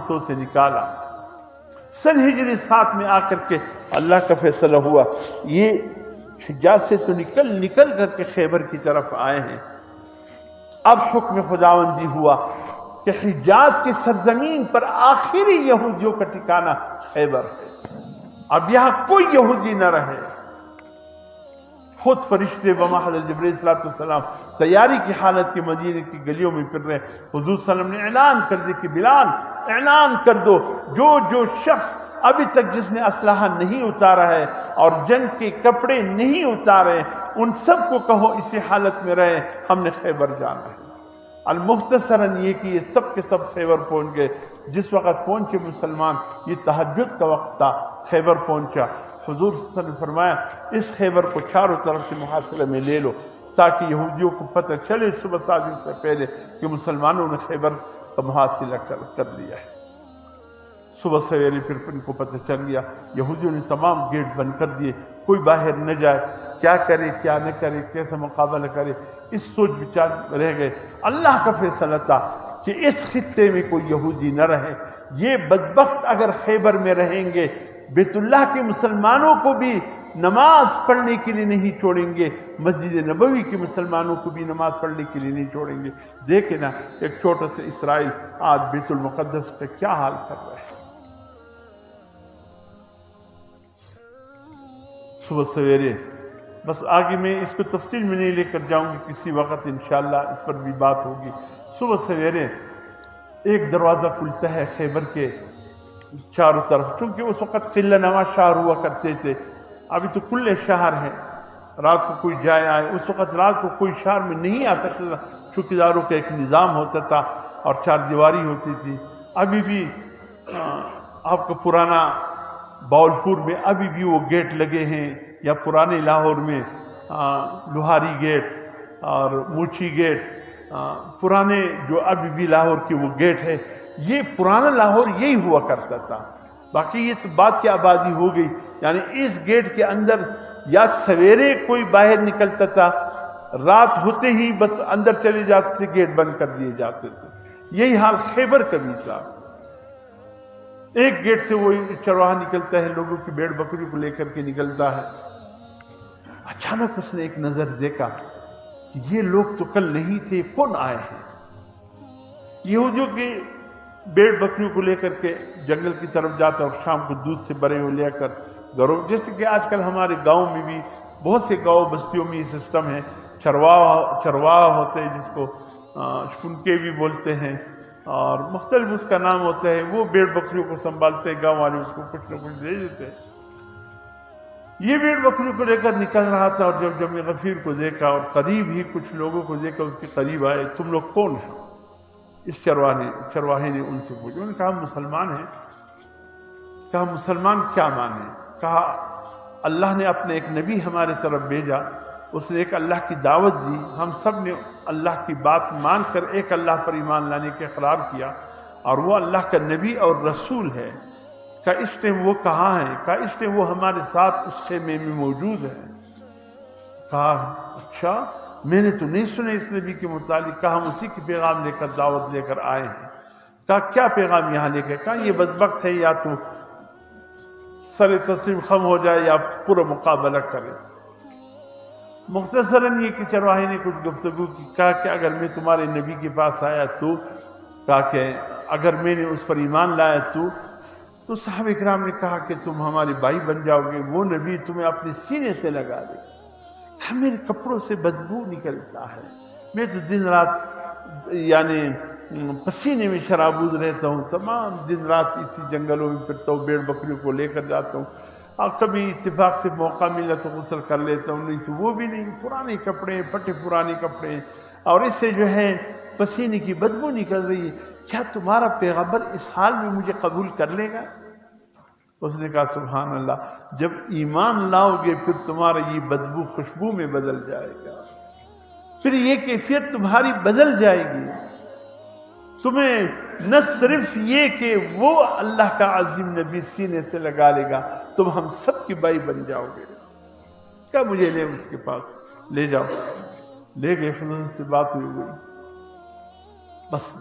ہاتھوں سے نکالا. سن ہجری 7 میں آ کر کے اللہ کا فیصلہ ہوا. یہ حجاز سے تو نکل کر کے خیبر کی طرف آئے ہیں. اب حکم خداوندی ہوا کہ حجاز کی سرزمین پر آخری یہودیوں کا ٹھکانہ خیبر ہے. اب یہاں کوئی یہودی نہ رہے. خود فرشتے بما حضرت جبرائیل صلی اللہ علیہ وسلم تیاری کی حالت کے مدینے کی گلیوں میں پھر رہے. حضور صلی اللہ علیہ وسلم نے اعلان کر دیا کہ بلال اعلان کر دو، جو شخص ابھی تک جس نے اسلحہ نہیں اتارا ہے اور جنگ کے کپڑے نہیں اتارے، ان سب کو کہو اسی حالت میں رہے، ہم نے خیبر جانا ہے. المختصراً یہ کہ یہ سب کے سب خیبر پہنچ گئے. جس وقت پہنچے مسلمان، یہ تہجد کا وقت تھا، خیبر پہنچا. حضور صلی اللہ علیہ وسلم نے فرمایا اس خیبر کو چاروں طرف سے محاصرے میں لے لو تاکہ یہودیوں کو پتہ چلے صبح سازی سے پہلے کہ مسلمانوں نے خیبر کا محاصرہ کر لیا ہے. صبح سویرے پھر ان کو پتہ چل گیا. یہودیوں نے تمام گیٹ بند کر دیے، کوئی باہر نہ جائے. کیا کرے کیا نہ کرے، کیسا مقابلہ کرے، اس سوچ بچار رہ گئے. اللہ کا فیصلہ تھا کہ اس خطے میں کوئی یہودی نہ رہے. یہ بدبخت اگر خیبر میں رہیں گے، بیت اللہ کے مسلمانوں کو بھی نماز پڑھنے کے لیے نہیں چھوڑیں گے، مسجد نبوی کے مسلمانوں کو بھی نماز پڑھنے کے لیے نہیں چھوڑیں گے. دیکھیں نا ایک چھوٹا سا اسرائیل آج بیت المقدس کا کیا حال کر رہا ہے. صبح سویرے بس آگے میں اس کو تفصیل میں نہیں لے کر جاؤں گی، کسی وقت انشاءاللہ اس پر بھی بات ہوگی. صبح سویرے ایک دروازہ کھلتا ہے خیبر کے چاروں طرف، چونکہ اس وقت قلعہ نما شہر ہوا کرتے تھے. ابھی تو کلے شہر ہیں، رات کو کوئی جائے آئے. اس وقت رات کو کوئی شہر میں نہیں آ سکتا تھا، چوکیداروں کا ایک نظام ہوتا تھا اور چار دیواری ہوتی تھی. ابھی بھی آپ کا پرانا باولپور میں ابھی بھی وہ گیٹ لگے ہیں، یا پرانے لاہور میں لوہاری گیٹ اور موچی گیٹ، پرانے جو ابھی بھی لاہور کے وہ گیٹ ہے. یہ پرانا لاہور یہی ہوا کرتا تھا. باقی یہ تو بات کی آبادی ہو گئی. یعنی اس گیٹ کے اندر یا سویرے کوئی باہر نکلتا تھا، رات ہوتے ہی بس اندر چلے جاتے تھے، گیٹ بند کر دیے جاتے تھے. یہی حال خیبر کا بھی تھا. ایک گیٹ سے وہ چرواہا نکلتا ہے، لوگوں کی بھیڑ بکری کو لے کر کے نکلتا ہے. اچانک اس نے ایک نظر دیکھا کہ یہ لوگ تو کل نہیں تھے، کون آئے ہیں؟ یہودیوں کی بھیڑ بکریوں کو لے کر کے جنگل کی طرف جاتا اور شام کو دودھ سے بھرے ہوئے لے کر گھروں، جیسے کہ آج کل ہمارے گاؤں میں بھی بہت سے گاؤں بستیوں میں یہ سسٹم ہے. چرواہا ہوتے ہیں جس کو شنکے بھی بولتے ہیں اور مختلف اس کا نام ہوتا ہے. وہ بھیڑ بکریوں کو سنبھالتے ہیں، گاؤں والے اس کو کچھ نہ کچھ دے دیتے ہیں. یہ بھیڑ بکریوں کو لے کر نکل رہا تھا اور جب جمع غفیر کو دیکھا اور قریب ہی کچھ لوگوں کو دیکھا اس کے قریب آئے. تم لوگ کون ہیں؟ اس چرواہے نے ان سے پوچھا. انہوں نے کہا مسلمان ہیں. کہا مسلمان کیا مانے؟ کہا اللہ نے اپنے ایک نبی ہمارے طرف بھیجا، اس نے ایک اللہ کی دعوت دی، ہم سب نے اللہ کی بات مان کر ایک اللہ پر ایمان لانے کا اقرار کیا، اور وہ اللہ کا نبی اور رسول ہے. کہا اس ٹائم وہ کہاں ہے؟ کہا اس ٹائم وہ ہمارے ساتھ اس خیمے میں موجود ہے. کہا اچھا، میں نے تو نہیں سنا اس نبی کے متعلق. کہا ہم اسی کی پیغام لے کر دعوت لے کر آئے ہیں. کہا کیا پیغام یہاں لے کر؟ کہا یہ بدبخت ہے، یا تو سر تسلیم خم ہو جائے یا پورا مقابلہ کرے. مختصراً یہ کہ چرواہے نے کچھ گفتگو کی. کہا کہ اگر میں تمہارے نبی کے پاس آیا تو، کہا کہ اگر میں نے اس پر ایمان لایا تو صحابہ کرام نے کہا کہ تم ہمارے بھائی بن جاؤ گے، وہ نبی تمہیں اپنے سینے سے لگا دے. میرے کپڑوں سے بدبو نکلتا ہے، میں تو دن رات یعنی پسینے میں شرابوز رہتا ہوں، تمام دن رات اسی جنگلوں میں پھرتا ہوں، بھیڑ بکریوں کو لے کر جاتا ہوں، اور کبھی اتفاق سے موقع ملا تو غسل کر لیتا ہوں، نہیں تو وہ بھی نہیں. پرانے کپڑے، پھٹے پرانے کپڑے، اور اس سے جو ہے پسینے کی بدبو نکل رہی ہے. کیا تمہارا پیغمبر اس حال میں مجھے قبول کر لے گا؟ اس نے کہا سبحان اللہ، جب ایمان لاؤ گے پھر تمہارا یہ بدبو خوشبو میں بدل جائے گا، پھر یہ کیفیت تمہاری بدل جائے گی. تمہیں نہ صرف یہ کہ وہ اللہ کا عظیم نبی سینے سے لگا لے گا، تم ہم سب کے بھائی بن جاؤ گے. کیا مجھے لے اس کے پاس لے جاؤ. لے گئے، حضور سے بات ہوئی، بس